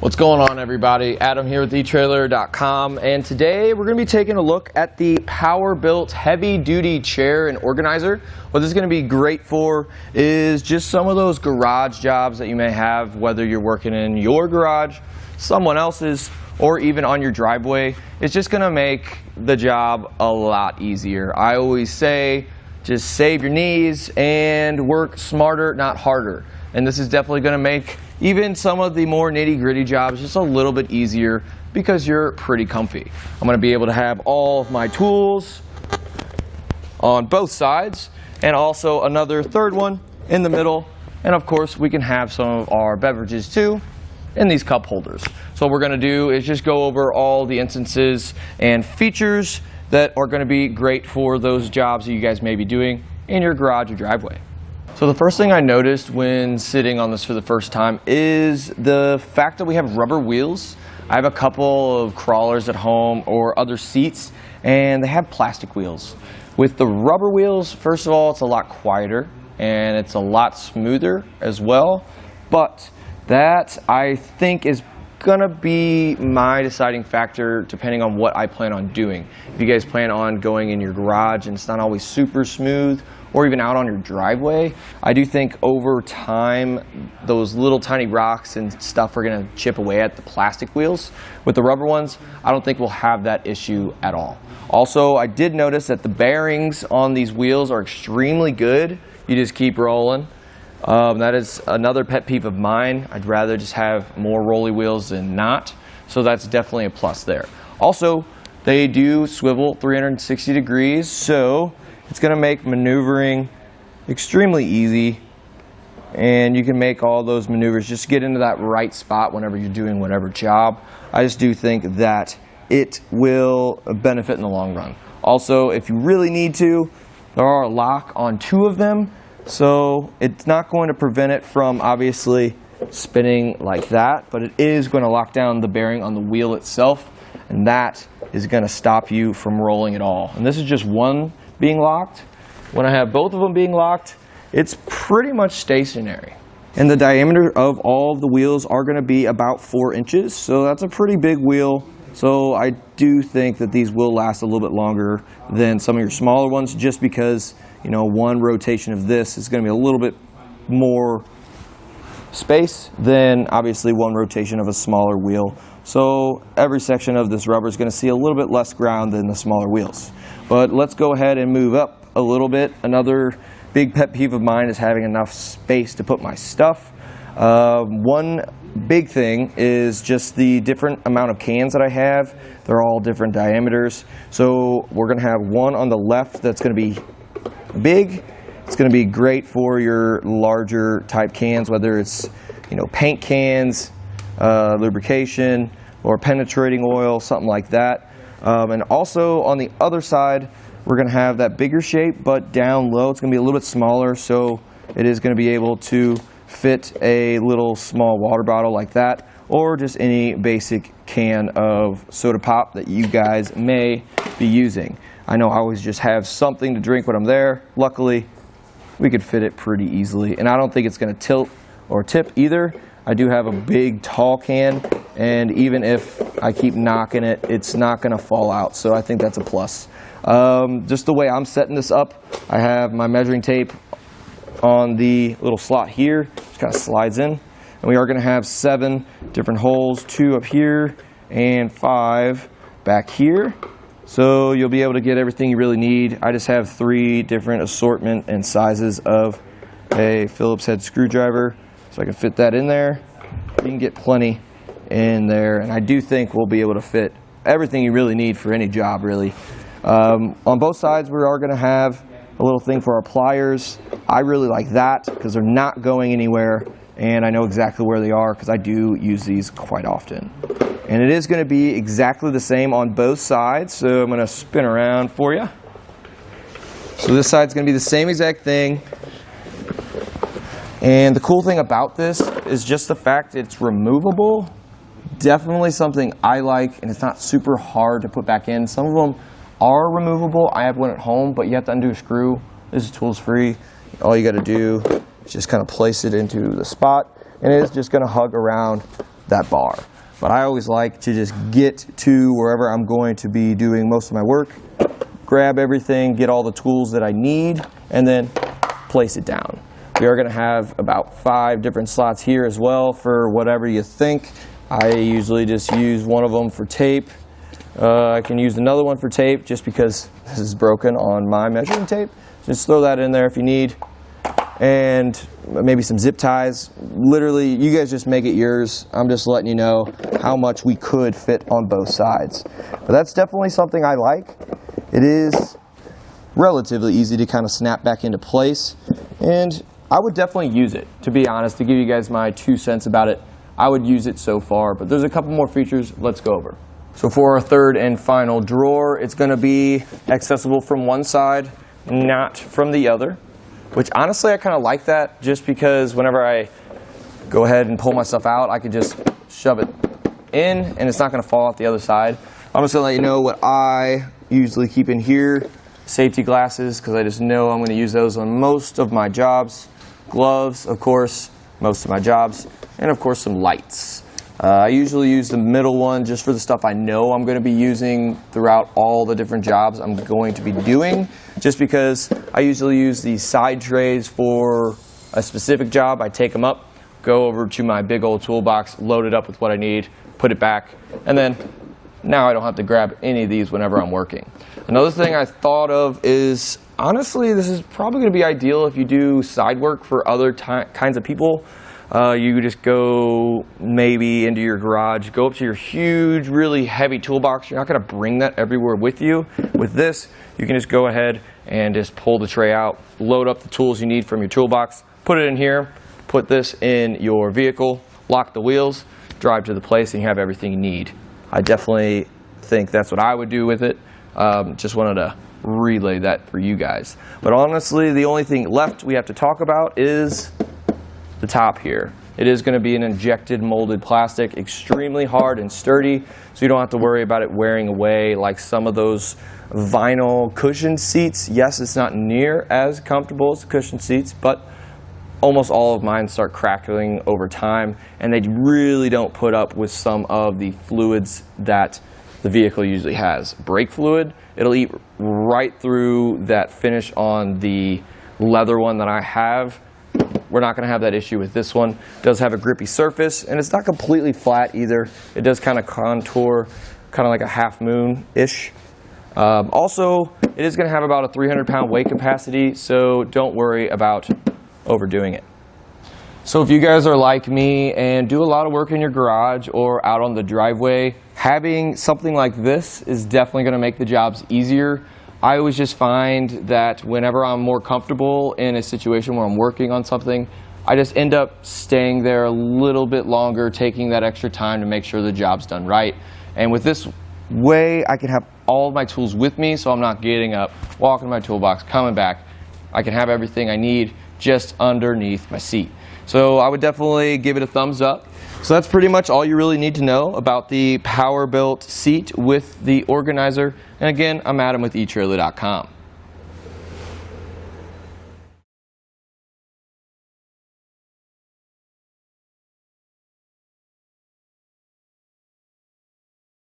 What's going on, everybody? Adam here with etrailer.com, and today we're going to be taking a look at the Powerbuilt heavy duty chair and organizer. What this is going to be great for is just some of those garage jobs that you may have, whether you're working in your garage, someone else's, or even on your driveway. It's just going to make the job a lot easier. I always say just save your knees and work smarter, not harder. And this is definitely going to make even some of the more nitty-gritty jobs just a little bit easier because you're pretty comfy. I'm going to be able to have all of my tools on both sides and also another third one in the middle. And of course, we can have some of our beverages too in these cup holders. So what we're going to do is just go over all the instances and features that are going to be great for those jobs that you guys may be doing in your garage or driveway. So the first thing I noticed when sitting on this for the first time is the fact that we have rubber wheels. I have a couple of crawlers at home or other seats, and they have plastic wheels. With the rubber wheels, first of all, it's a lot quieter and it's a lot smoother as well. But that, I think, is gonna be my deciding factor depending on what I plan on doing. If you guys plan on going in your garage and it's not always super smooth, or even out on your driveway, I do think over time those little tiny rocks and stuff are gonna chip away at the plastic wheels. With the rubber ones, I don't think we'll have that issue at all. Also, I did notice that the bearings on these wheels are extremely good. You just keep rolling. That is another pet peeve of mine. I'd rather just have more rolly wheels than not, so that's definitely a plus there. Also, they do swivel 360 degrees, so it's going to make maneuvering extremely easy, and you can make all those maneuvers just get into that right spot whenever you're doing whatever job. I just do think that it will benefit in the long run. Also, if you really need to, there are a lock on 2 of them, so it's not going to prevent it from obviously spinning like that, but it is going to lock down the bearing on the wheel itself, and that is going to stop you from rolling at all. And this is just one being locked. When I have both of them being locked, it's pretty much stationary. And the diameter of all of the wheels are going to be about 4 inches, so that's a pretty big wheel. So I do think that these will last a little bit longer than some of your smaller ones, just because, you know, one rotation of this is going to be a little bit more space than obviously one rotation of a smaller wheel. So every section of this rubber is going to see a little bit less ground than the smaller wheels. But let's go ahead and move up a little bit. Another big pet peeve of mine is having enough space to put my stuff. One big thing is just the different amount of cans that I have. They're all different diameters. So we're going to have one on the left that's going to be big. It's going to be great for your larger type cans, whether it's, you know, paint cans, lubrication, or penetrating oil, something like that. And also on the other side, we're going to have that bigger shape, but down low it's going to be a little bit smaller, so it is going to be able to fit a little small water bottle like that, or just any basic can of soda pop that you guys may be using. I know I always just have something to drink when I'm there. Luckily, we could fit it pretty easily, and I don't think it's going to tilt or tip either. I do have a big tall can, and even if I keep knocking it, it's not going to fall out, so I think that's a plus. Just the way I'm setting this up, I have my measuring tape on the little slot here, just kind of slides in, and we are going to have 7 different holes, 2 up here and 5 back here, so you'll be able to get everything you really need. I just have 3 different assortment and sizes of a Phillips head screwdriver, so I can fit that in there. You can get plenty in there, and I do think we'll be able to fit everything you really need for any job, really. On both sides, we are going to have a little thing for our pliers. I really like that because they're not going anywhere, and I know exactly where they are because I do use these quite often. And it is going to be exactly the same on both sides, so I'm going to spin around for you. So this side's going to be the same exact thing. And the cool thing about this is just the fact it's removable. Definitely something I like, and it's not super hard to put back in. Some of them are removable. I have one at home, but you have to undo a screw. This is tools free. All you got to do is just kind of place it into the spot, and it is just going to hug around that bar. But I always like to just get to wherever I'm going to be doing most of my work, grab everything, get all the tools that I need, and then place it down. We are going to have about 5 different slots here as well for whatever you think. I usually just use one of them for tape. I can use another one for tape just because this is broken on my measuring tape. Just throw that in there if you need. And maybe some zip ties. Literally, you guys just make it yours. I'm just letting you know how much we could fit on both sides. But that's definitely something I like. It is relatively easy to kind of snap back into place. And I would definitely use it, to be honest, to give you guys my 2 cents about it. I would use it so far, but there's a couple more features. Let's go over. So for our third and final drawer, it's going to be accessible from one side, not from the other. Which honestly I kind of like that, just because whenever I go ahead and pull my stuff out, I can just shove it in and it's not going to fall out the other side. I'm just going to let you know what I usually keep in here. Safety glasses, because I just know I'm going to use those on most of my jobs. Gloves, of course, most of my jobs. And of course some lights. I usually use the middle one just for the stuff I know I'm going to be using throughout all the different jobs I'm going to be doing. Just because I usually use these side trays for a specific job. I take them up, go over to my big old toolbox, load it up with what I need, put it back, and then now I don't have to grab any of these whenever I'm working. Another thing I thought of is, honestly, this is probably going to be ideal if you do side work for other kinds of people. You just go maybe into your garage, go up to your huge, really heavy toolbox. You're not going to bring that everywhere with you. With this, you can just go ahead and just pull the tray out, load up the tools you need from your toolbox, put it in here, put this in your vehicle, lock the wheels, drive to the place, and you have everything you need. I definitely think that's what I would do with it. Just wanted to relay that for you guys. But honestly, the only thing left we have to talk about is the top here. It is going to be an injected molded plastic, extremely hard and sturdy, so you don't have to worry about it wearing away like some of those vinyl cushion seats. Yes, it's not near as comfortable as the cushion seats, but almost all of mine start crackling over time, and they really don't put up with some of the fluids that the vehicle usually has. Brake fluid, it'll eat right through that finish on the leather one that I have. We're not going to have that issue with this one. It does have a grippy surface, and it's not completely flat either. It does kind of contour, kind of like a half moon-ish. Also, it is going to have about a 300-pound weight capacity, so don't worry about overdoing it. So if you guys are like me and do a lot of work in your garage or out on the driveway, having something like this is definitely going to make the jobs easier. I always just find that whenever I'm more comfortable in a situation where I'm working on something, I just end up staying there a little bit longer, taking that extra time to make sure the job's done right. And with this way, I can have all of my tools with me, so I'm not getting up, walking to my toolbox, coming back. I can have everything I need just underneath my seat. So I would definitely give it a thumbs up. So that's pretty much all you really need to know about the Powerbuilt seat with the organizer. And again, I'm Adam with etrailer.com.